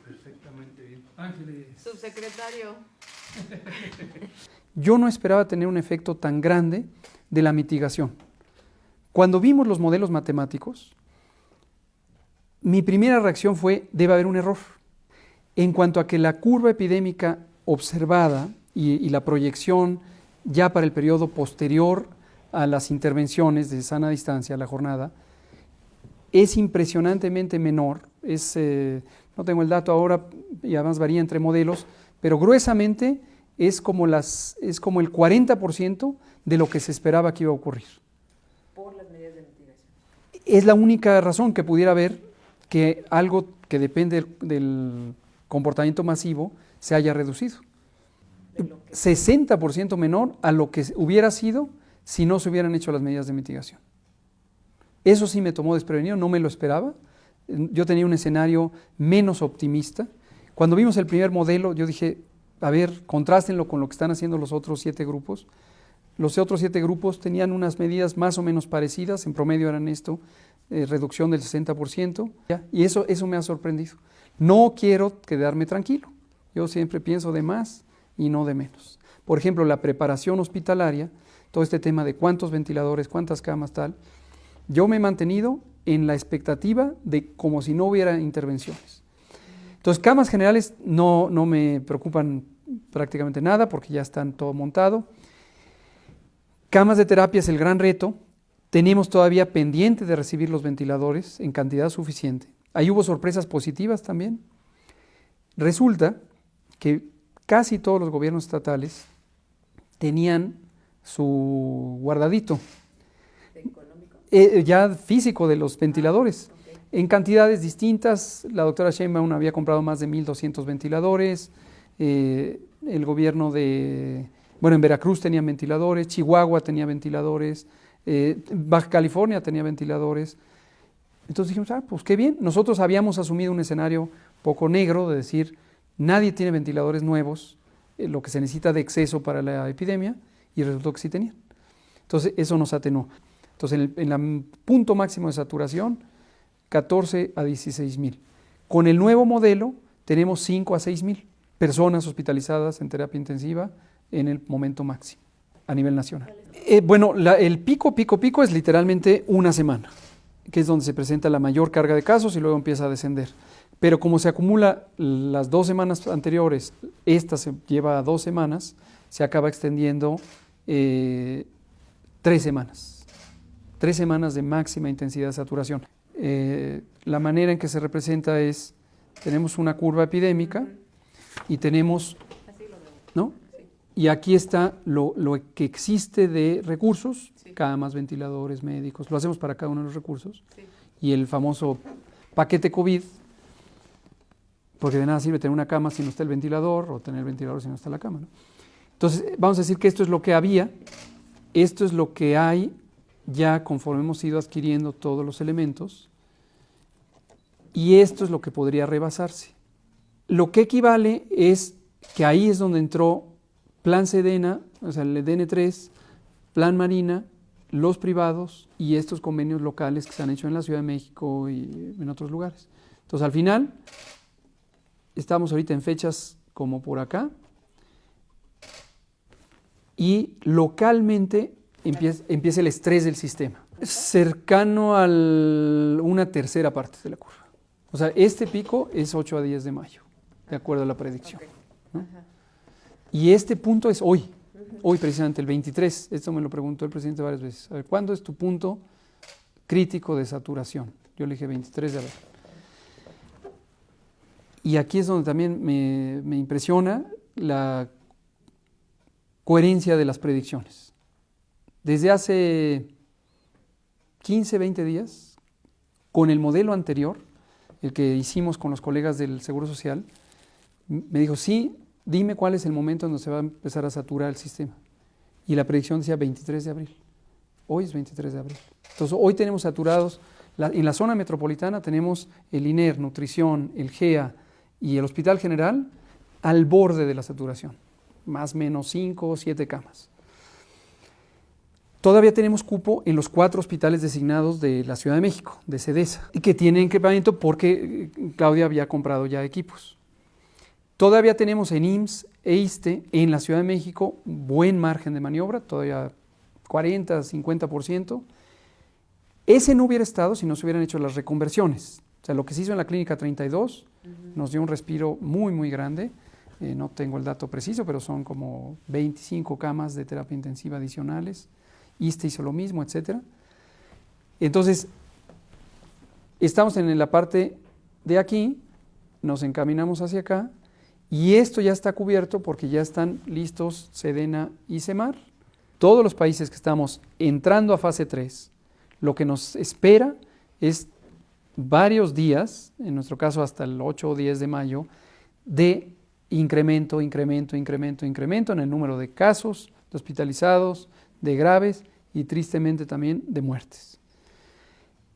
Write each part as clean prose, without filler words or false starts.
Perfectamente bien. Ángeles. Subsecretario. Yo no esperaba tener un efecto tan grande de la mitigación. Cuando vimos los modelos matemáticos, mi primera reacción fue, debe haber un error. En cuanto a que la curva epidémica observada y la proyección ya para el periodo posterior a las intervenciones de sana distancia, la jornada, es impresionantemente menor. No tengo el dato ahora y además varía entre modelos, pero gruesamente es como el 40% de lo que se esperaba que iba a ocurrir. Por las medidas de mitigación. Es la única razón que pudiera haber que algo que depende del comportamiento masivo se haya reducido. 60% menor a lo que hubiera sido si no se hubieran hecho las medidas de mitigación. Eso sí me tomó desprevenido, no me lo esperaba. Yo tenía un escenario menos optimista. Cuando vimos el primer modelo, yo dije, a ver, contrástenlo con lo que están haciendo los otros 7 grupos. Los otros 7 grupos tenían unas medidas más o menos parecidas, en promedio eran esto, reducción del 60%, y eso me ha sorprendido. No quiero quedarme tranquilo, yo siempre pienso de más y no de menos. Por ejemplo, la preparación hospitalaria, todo este tema de cuántos ventiladores, cuántas camas, tal, yo me he mantenido en la expectativa de como si no hubiera intervenciones. Entonces, camas generales no me preocupan prácticamente nada porque ya están todo montado. Camas de terapia es el gran reto. Tenemos todavía pendiente de recibir los ventiladores en cantidad suficiente. Ahí hubo sorpresas positivas también. Resulta que casi todos los gobiernos estatales tenían su guardadito ya físico de los ventiladores. En cantidades distintas, la doctora Sheinbaum había comprado más de 1,200 ventiladores, el gobierno en Veracruz tenía ventiladores, Chihuahua tenía ventiladores, Baja California tenía ventiladores. Entonces dijimos, pues qué bien, nosotros habíamos asumido un escenario poco negro de decir, nadie tiene ventiladores nuevos, lo que se necesita de exceso para la epidemia, y resultó que sí tenían. Entonces eso nos atenuó. Entonces en el punto máximo de saturación, 14 a 16,000. Con el nuevo modelo tenemos 5 a 6,000 personas hospitalizadas en terapia intensiva en el momento máximo a nivel nacional. El pico es literalmente una semana, que es donde se presenta la mayor carga de casos y luego empieza a descender. Pero como se acumula las 2 semanas anteriores, esta se lleva a 2 semanas, se acaba extendiendo 3 semanas. 3 semanas de máxima intensidad de saturación. La manera en que se representa es, tenemos una curva epidémica y tenemos, ¿no? Y aquí está lo que existe de recursos, camas, ventiladores, médicos, lo hacemos para cada uno de los recursos, y el famoso paquete COVID, porque de nada sirve tener una cama si no está el ventilador, o tener el ventilador si no está la cama, ¿no? Entonces, vamos a decir que esto es lo que había, esto es lo que hay ya conforme hemos ido adquiriendo todos los elementos, y esto es lo que podría rebasarse. Lo que equivale es que ahí es donde entró Plan Sedena, o sea, el DN3, Plan Marina, los privados y estos convenios locales que se han hecho en la Ciudad de México y en otros lugares. Entonces, al final, estamos ahorita en fechas como por acá, y localmente empieza el estrés del sistema, cercano a una tercera parte de la curva. O sea, este pico es 8 a 10 de mayo, de acuerdo a la predicción, ¿no? Y este punto es hoy precisamente, el 23, esto me lo preguntó el presidente varias veces, a ver, ¿cuándo es tu punto crítico de saturación? Yo le dije 23 de abril. Y aquí es donde también me impresiona la coherencia de las predicciones. Desde hace 15, 20 días, con el modelo anterior, el que hicimos con los colegas del Seguro Social, me dijo, sí, dime cuál es el momento en donde se va a empezar a saturar el sistema. Y la predicción decía 23 de abril. Hoy es 23 de abril. Entonces, hoy tenemos saturados, en la zona metropolitana tenemos el INER, Nutrición, el GEA y el Hospital General al borde de la saturación, más o menos 5 o 7 camas. Todavía tenemos cupo en los 4 hospitales designados de la Ciudad de México, de CEDESA, y que tienen equipamiento porque Claudia había comprado ya equipos. Todavía tenemos en IMSS e ISSSTE en la Ciudad de México buen margen de maniobra, todavía 40, 50%. Ese no hubiera estado si no se hubieran hecho las reconversiones. O sea, lo que se hizo en la Clínica 32 nos dio un respiro muy, muy grande. No tengo el dato preciso, pero son como 25 camas de terapia intensiva adicionales. ISSSTE hizo lo mismo, etcétera. Entonces, estamos en la parte de aquí, nos encaminamos hacia acá, y esto ya está cubierto porque ya están listos SEDENA y CEMAR. Todos los países que estamos entrando a fase 3, lo que nos espera es varios días, en nuestro caso hasta el 8 o 10 de mayo, de incremento en el número de casos, de hospitalizados, de graves y tristemente también de muertes.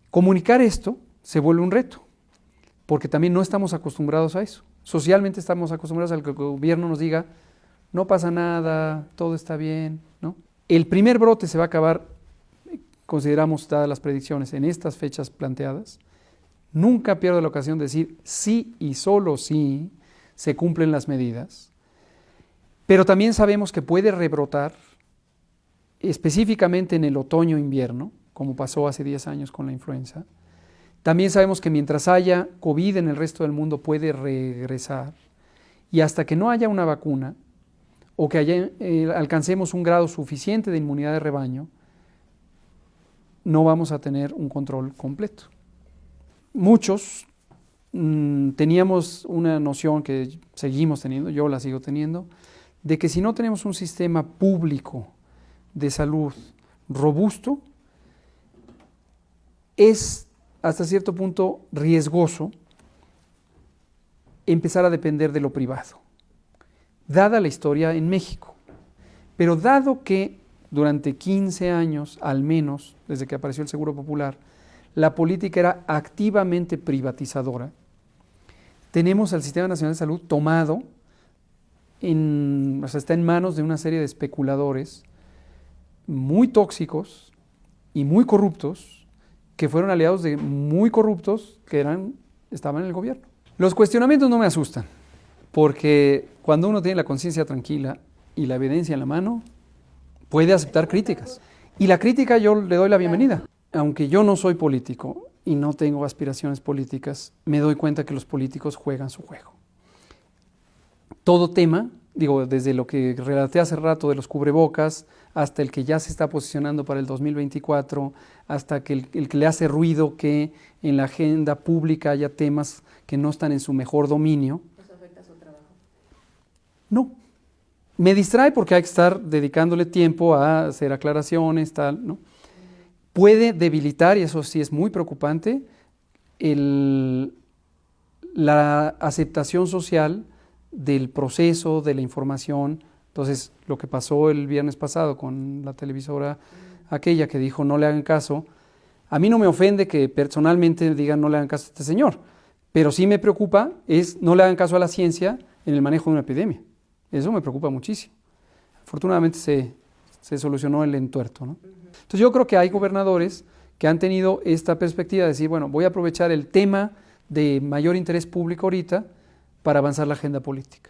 Comunicar esto se vuelve un reto, porque también no estamos acostumbrados a eso. Socialmente estamos acostumbrados a que el gobierno nos diga, no pasa nada, todo está bien, ¿no? El primer brote se va a acabar, consideramos, dadas las predicciones, en estas fechas planteadas. Nunca pierdo la ocasión de decir sí y solo sí se cumplen las medidas, pero también sabemos que puede rebrotar específicamente en el otoño-invierno, como pasó hace 10 años con la influenza. También sabemos que mientras haya COVID en el resto del mundo puede regresar, y hasta que no haya una vacuna o que alcancemos un grado suficiente de inmunidad de rebaño, no vamos a tener un control completo. Muchos teníamos una noción que seguimos teniendo, yo la sigo teniendo, de que si no tenemos un sistema público de salud robusto, es hasta cierto punto riesgoso empezar a depender de lo privado, dada la historia en México. Pero dado que durante 15 años, al menos, desde que apareció el Seguro Popular, la política era activamente privatizadora, tenemos al Sistema Nacional de Salud tomado, está en manos de una serie de especuladores muy tóxicos y muy corruptos, que fueron aliados de muy corruptos que estaban en el gobierno. Los cuestionamientos no me asustan, porque cuando uno tiene la conciencia tranquila y la evidencia en la mano, puede aceptar críticas. Y la crítica yo le doy la bienvenida. Aunque yo no soy político y no tengo aspiraciones políticas, me doy cuenta que los políticos juegan su juego. Todo tema, desde lo que relaté hace rato de los cubrebocas, hasta el que ya se está posicionando para el 2024, hasta que el que le hace ruido que en la agenda pública haya temas que no están en su mejor dominio. ¿Eso afecta su trabajo? No. Me distrae porque hay que estar dedicándole tiempo a hacer aclaraciones, tal, ¿no? Puede debilitar, y eso sí es muy preocupante, la aceptación social del proceso, de la información. Entonces, lo que pasó el viernes pasado con la televisora aquella que dijo no le hagan caso, a mí no me ofende que personalmente digan no le hagan caso a este señor, pero sí me preocupa no le hagan caso a la ciencia en el manejo de una epidemia. Eso me preocupa muchísimo. Afortunadamente se solucionó el entuerto, ¿no? Entonces yo creo que hay gobernadores que han tenido esta perspectiva de decir, bueno, voy a aprovechar el tema de mayor interés público ahorita para avanzar la agenda política.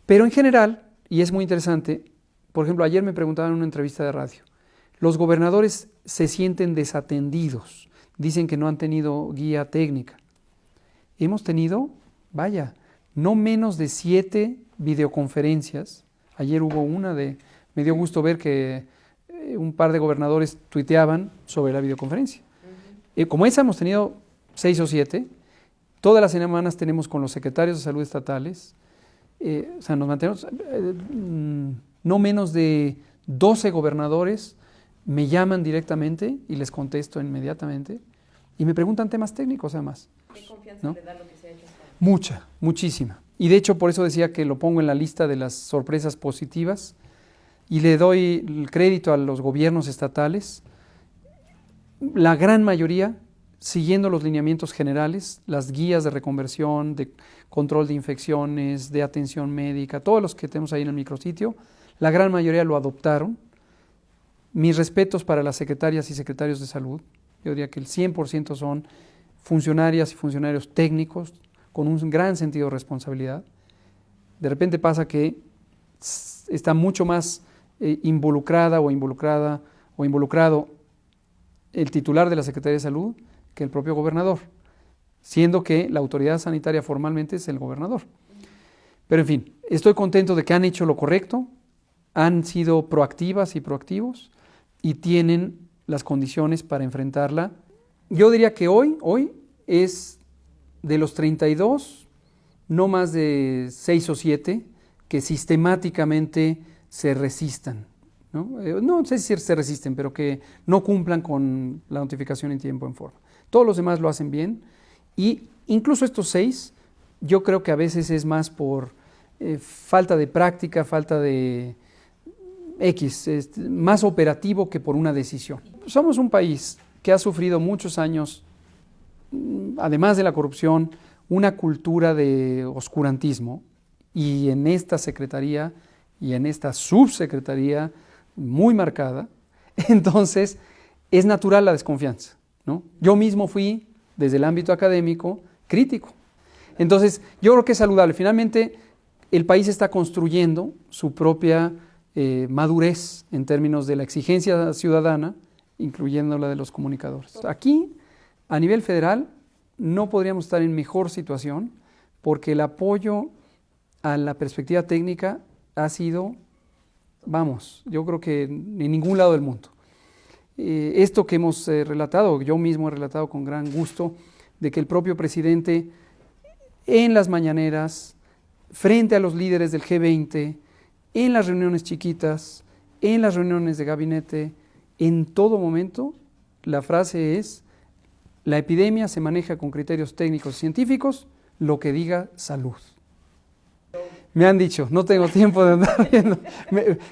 Pero en general, y es muy interesante, por ejemplo, ayer me preguntaban en una entrevista de radio, los gobernadores se sienten desatendidos, dicen que no han tenido guía técnica. Hemos tenido, no menos de 7 videoconferencias. Ayer hubo me dio gusto ver que un par de gobernadores tuiteaban sobre la videoconferencia. Como esa hemos tenido 6 o 7, todas las semanas tenemos con los secretarios de salud estatales, nos mantenemos, no menos de 12 gobernadores me llaman directamente y les contesto inmediatamente y me preguntan temas técnicos además. ¿Qué confianza le da lo que se ha hecho? Muchísima. Y de hecho por eso decía que lo pongo en la lista de las sorpresas positivas y le doy el crédito a los gobiernos estatales, la gran mayoría siguiendo los lineamientos generales, las guías de reconversión, de control de infecciones, de atención médica, todos los que tenemos ahí en el micrositio, la gran mayoría lo adoptaron. Mis respetos para las secretarias y secretarios de salud, yo diría que el 100% son funcionarias y funcionarios técnicos con un gran sentido de responsabilidad. De repente pasa que está mucho más involucrada o involucrado el titular de la Secretaría de Salud que el propio gobernador, siendo que la autoridad sanitaria formalmente es el gobernador. Pero en fin, estoy contento de que han hecho lo correcto, han sido proactivas y proactivos y tienen las condiciones para enfrentarla. Yo diría que hoy es de los 32, no más de 6 o 7 que sistemáticamente se resistan, ¿no? No sé si se resisten, pero que no cumplan con la notificación en tiempo, en forma. Todos los demás lo hacen bien y incluso estos 6, yo creo que a veces es más por falta de práctica, falta de más operativo que por una decisión. Somos un país que ha sufrido muchos años, además de la corrupción, una cultura de oscurantismo, y en esta secretaría y en esta subsecretaría muy marcada, entonces es natural la desconfianza, ¿no? Yo mismo fui, desde el ámbito académico, crítico. Entonces, yo creo que es saludable. Finalmente, el país está construyendo su propia madurez en términos de la exigencia ciudadana, incluyendo la de los comunicadores. Aquí, a nivel federal, no podríamos estar en mejor situación porque el apoyo a la perspectiva técnica ha sido, yo creo que en ningún lado del mundo. Esto que hemos relatado, yo mismo he relatado con gran gusto, de que el propio presidente en las mañaneras, frente a los líderes del G20, en las reuniones chiquitas, en las reuniones de gabinete, en todo momento, la frase es: la epidemia se maneja con criterios técnicos y científicos, lo que diga salud. Me han dicho, no tengo tiempo de andar viendo.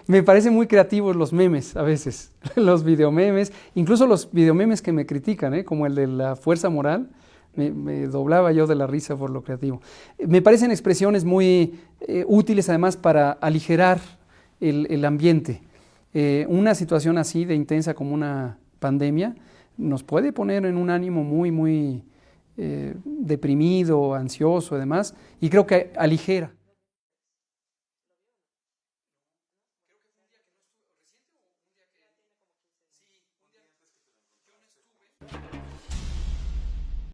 Me parecen muy creativos los memes a veces, los videomemes, incluso los videomemes que me critican, como el de la fuerza moral, me doblaba yo de la risa por lo creativo. Me parecen expresiones muy útiles además para aligerar el ambiente. Una situación así de intensa como una pandemia nos puede poner en un ánimo muy deprimido, ansioso y demás, y creo que aligera.